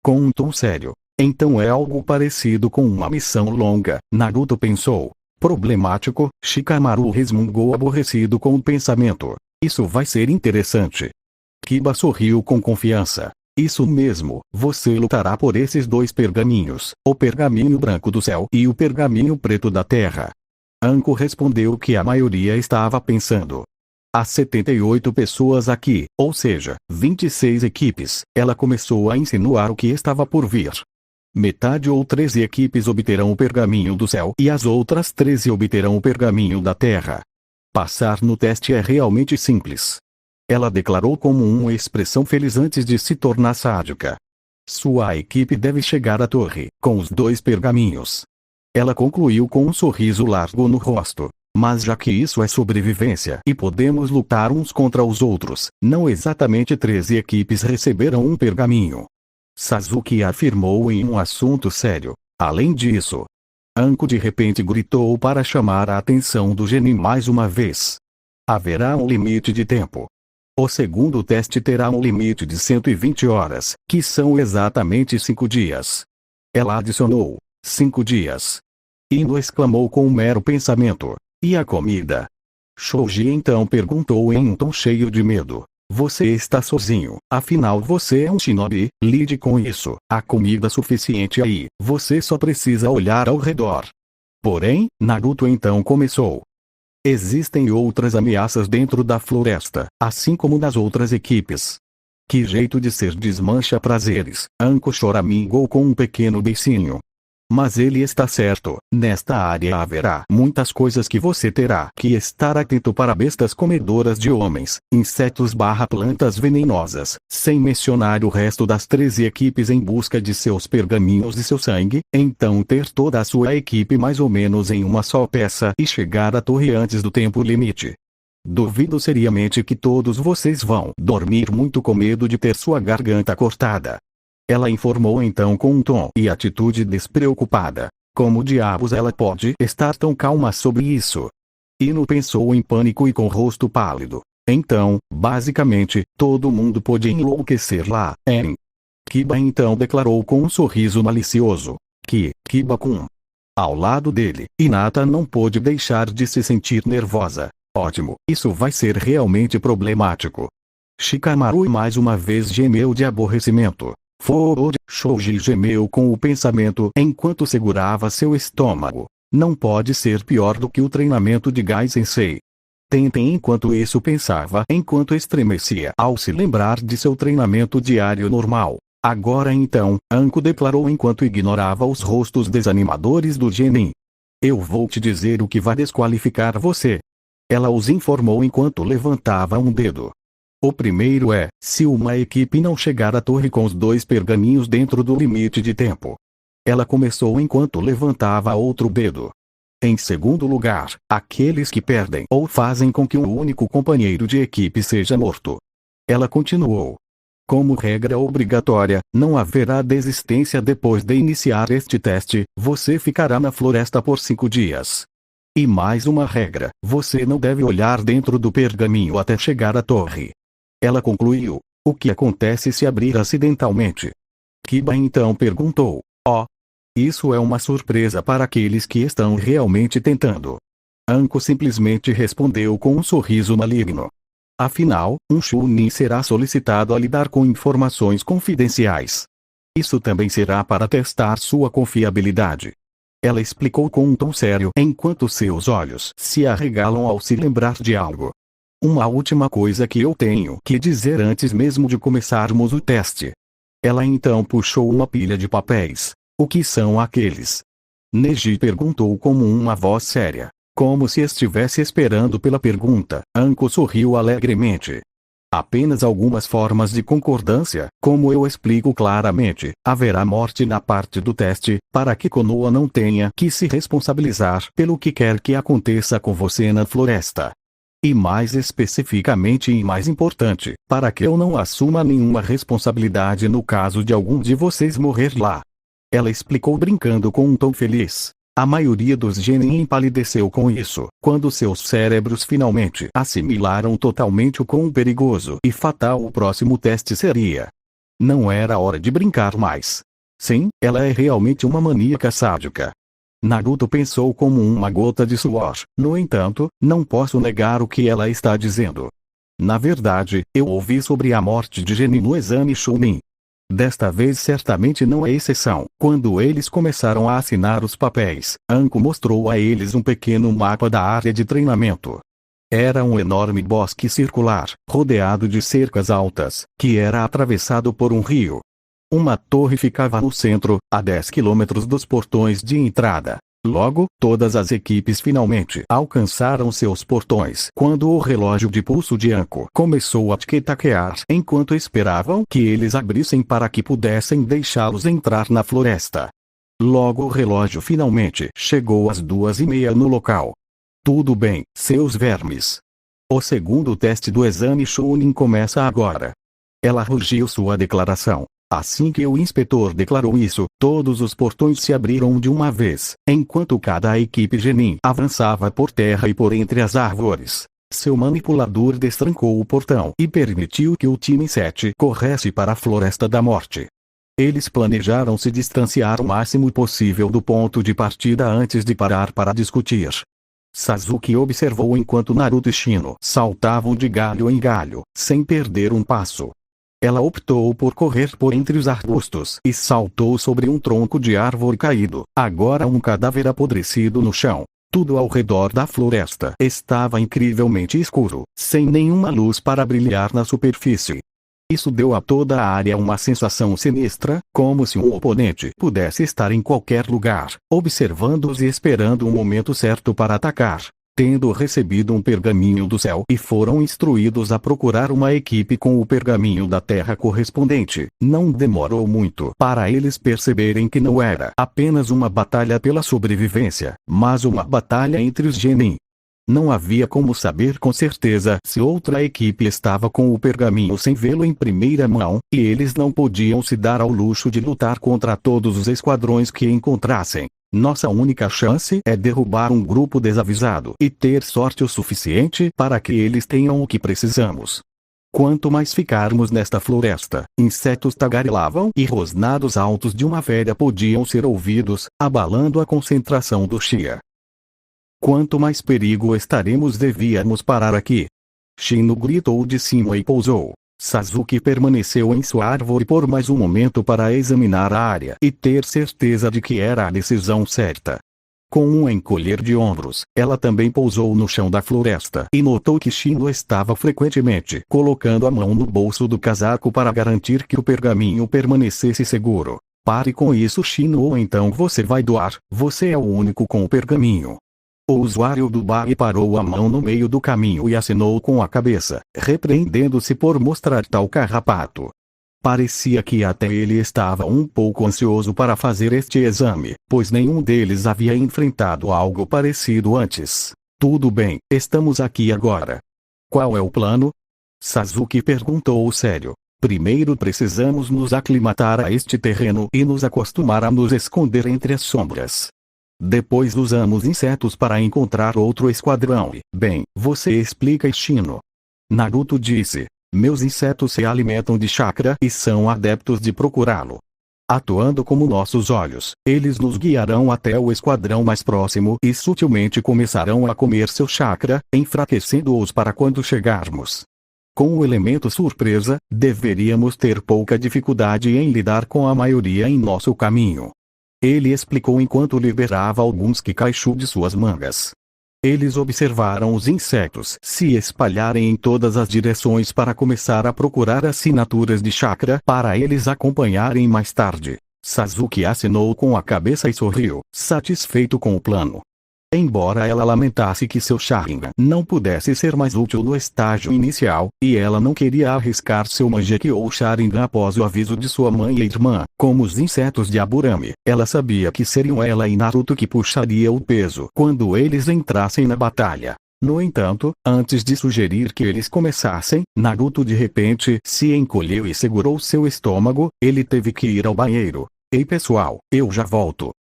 com um tom sério. Então é algo parecido com uma missão longa, Naruto pensou. Problemático, Shikamaru resmungou aborrecido com o pensamento. Isso vai ser interessante. Kiba sorriu com confiança. Isso mesmo, você lutará por esses dois pergaminhos, o pergaminho branco do céu e o pergaminho preto da terra. Anko respondeu o que a maioria estava pensando. Há 78 pessoas aqui, ou seja, 26 equipes. Ela começou a insinuar o que estava por vir. Metade ou 13 equipes obterão o pergaminho do céu e as outras 13 obterão o pergaminho da terra. Passar no teste é realmente simples. Ela declarou como uma expressão feliz antes de se tornar sádica. Sua equipe deve chegar à torre, com os dois pergaminhos. Ela concluiu com um sorriso largo no rosto. Mas já que isso é sobrevivência e podemos lutar uns contra os outros, não exatamente 13 equipes receberão um pergaminho. Sasuke afirmou em um assunto sério. Além disso, Anko de repente gritou para chamar a atenção do Genin mais uma vez. Haverá um limite de tempo. O segundo teste terá um limite de 120 horas, que são exatamente 5 dias. Ela adicionou, 5 dias. Indo exclamou com um mero pensamento. E a comida? Shoji então perguntou em um tom cheio de medo. Você está sozinho, afinal você é um shinobi, lide com isso. Há comida suficiente aí, você só precisa olhar ao redor. Porém, Naruto então começou. Existem outras ameaças dentro da floresta, assim como nas outras equipes. Que jeito de ser desmancha prazeres, Anko choramingou com um pequeno beicinho. Mas ele está certo, nesta área haverá muitas coisas que você terá que estar atento para bestas comedoras de homens, insetos/plantas venenosas, sem mencionar o resto das 13 equipes em busca de seus pergaminhos e seu sangue, então ter toda a sua equipe mais ou menos em uma só peça e chegar à torre antes do tempo limite. Duvido seriamente que todos vocês vão dormir muito com medo de ter sua garganta cortada. Ela informou então com um tom e atitude despreocupada. Como diabos ela pode estar tão calma sobre isso? Ino pensou em pânico e com o rosto pálido. Então, basicamente, todo mundo pôde enlouquecer lá, hein? Kiba então declarou com um sorriso malicioso. Kiba-kun. Ao lado dele, Hinata não pôde deixar de se sentir nervosa. Ótimo, isso vai ser realmente problemático. Shikamaru mais uma vez gemeu de aborrecimento. Shoji gemeu com o pensamento enquanto segurava seu estômago. Não pode ser pior do que o treinamento de Gai Sensei. Tentem enquanto isso pensava enquanto estremecia ao se lembrar de seu treinamento diário normal. Agora então, Anko declarou enquanto ignorava os rostos desanimadores do Genin. Eu vou te dizer o que vai desqualificar você. Ela os informou enquanto levantava um dedo. O primeiro é, se uma equipe não chegar à torre com os dois pergaminhos dentro do limite de tempo. Ela começou enquanto levantava outro dedo. Em segundo lugar, aqueles que perdem ou fazem com que um único companheiro de equipe seja morto. Ela continuou. Como regra obrigatória, não haverá desistência depois de iniciar este teste, você ficará na floresta por 5 dias. E mais uma regra, você não deve olhar dentro do pergaminho até chegar à torre. Ela concluiu. O que acontece se abrir acidentalmente? Kiba então perguntou. Isso é uma surpresa para aqueles que estão realmente tentando. Anko simplesmente respondeu com um sorriso maligno. Afinal, um Chunin será solicitado a lidar com informações confidenciais. Isso também será para testar sua confiabilidade. Ela explicou com um tom sério enquanto seus olhos se arregalam ao se lembrar de algo. Uma última coisa que eu tenho que dizer antes mesmo de começarmos o teste. Ela então puxou uma pilha de papéis. O que são aqueles? Neji perguntou com uma voz séria. Como se estivesse esperando pela pergunta, Anko sorriu alegremente. Apenas algumas formas de concordância, como eu explico claramente, haverá morte na parte do teste, para que Konoha não tenha que se responsabilizar pelo que quer que aconteça com você na floresta. E mais especificamente e mais importante, para que eu não assuma nenhuma responsabilidade no caso de algum de vocês morrer lá. Ela explicou brincando com um tom feliz. A maioria dos genin empalideceu com isso, quando seus cérebros finalmente assimilaram totalmente o quão perigoso e fatal o próximo teste seria. Não era hora de brincar mais. Sim, ela é realmente uma maníaca sádica. Naruto pensou como uma gota de suor. No entanto, não posso negar o que ela está dizendo. Na verdade, eu ouvi sobre a morte de Genin no exame Chunin. Desta vez certamente não é exceção. Quando eles começaram a assinar os papéis, Anko mostrou a eles um pequeno mapa da área de treinamento. Era um enorme bosque circular, rodeado de cercas altas, que era atravessado por um rio. Uma torre ficava no centro, a 10 quilômetros dos portões de entrada. Logo, todas as equipes finalmente alcançaram seus portões quando o relógio de pulso de Anko começou a tic-taquear enquanto esperavam que eles abrissem para que pudessem deixá-los entrar na floresta. Logo o relógio finalmente chegou às 2:30 no local. Tudo bem, seus vermes. O segundo teste do exame Chunin começa agora. Ela rugiu sua declaração. Assim que o inspetor declarou isso, todos os portões se abriram de uma vez, enquanto cada equipe Genin avançava por terra e por entre as árvores. Seu manipulador destrancou o portão e permitiu que o time 7 corresse para a Floresta da Morte. Eles planejaram se distanciar o máximo possível do ponto de partida antes de parar para discutir. Sasuke observou enquanto Naruto e Shino saltavam de galho em galho, sem perder um passo. Ela optou por correr por entre os arbustos e saltou sobre um tronco de árvore caído, agora um cadáver apodrecido no chão. Tudo ao redor da floresta estava incrivelmente escuro, sem nenhuma luz para brilhar na superfície. Isso deu a toda a área uma sensação sinistra, como se um oponente pudesse estar em qualquer lugar, observando-os e esperando o momento certo para atacar. Tendo recebido um pergaminho do céu e foram instruídos a procurar uma equipe com o pergaminho da terra correspondente, não demorou muito para eles perceberem que não era apenas uma batalha pela sobrevivência, mas uma batalha entre os Genin. Não havia como saber com certeza se outra equipe estava com o pergaminho sem vê-lo em primeira mão, e eles não podiam se dar ao luxo de lutar contra todos os esquadrões que encontrassem. Nossa única chance é derrubar um grupo desavisado e ter sorte o suficiente para que eles tenham o que precisamos. Quanto mais ficarmos nesta floresta, insetos tagarelavam e rosnados altos de uma velha podiam ser ouvidos, abalando a concentração do Chia. Quanto mais perigo estaremos, devíamos parar aqui. Shino gritou de cima e pousou. Sasuke permaneceu em sua árvore por mais um momento para examinar a área e ter certeza de que era a decisão certa. Com um encolher de ombros, ela também pousou no chão da floresta e notou que Shino estava frequentemente colocando a mão no bolso do casaco para garantir que o pergaminho permanecesse seguro. Pare com isso, Shino, ou então você vai doar, você é o único com o pergaminho. O usuário do bag parou a mão no meio do caminho e acenou com a cabeça, repreendendo-se por mostrar tal carrapato. Parecia que até ele estava um pouco ansioso para fazer este exame, pois nenhum deles havia enfrentado algo parecido antes. Tudo bem, estamos aqui agora. Qual é o plano? Sasuke perguntou sério. Primeiro precisamos nos aclimatar a este terreno e nos acostumar a nos esconder entre as sombras. Depois usamos insetos para encontrar outro esquadrão e, bem, você explica, Shino. Naruto disse. Meus insetos se alimentam de chakra e são adeptos de procurá-lo. Atuando como nossos olhos, eles nos guiarão até o esquadrão mais próximo e sutilmente começarão a comer seu chakra, enfraquecendo-os para quando chegarmos. Com o elemento surpresa, deveríamos ter pouca dificuldade em lidar com a maioria em nosso caminho. Ele explicou enquanto liberava alguns Kikaishu de suas mangas. Eles observaram os insetos se espalharem em todas as direções para começar a procurar assinaturas de chakra para eles acompanharem mais tarde. Sasuke acenou com a cabeça e sorriu, satisfeito com o plano. Embora ela lamentasse que seu Sharingan não pudesse ser mais útil no estágio inicial, e ela não queria arriscar seu Mangekyou ou Sharingan após o aviso de sua mãe e irmã, como os insetos de Aburame, ela sabia que seriam ela e Naruto que puxaria o peso quando eles entrassem na batalha. No entanto, antes de sugerir que eles começassem, Naruto de repente se encolheu e segurou seu estômago, ele teve que ir ao banheiro. Ei pessoal, eu já volto.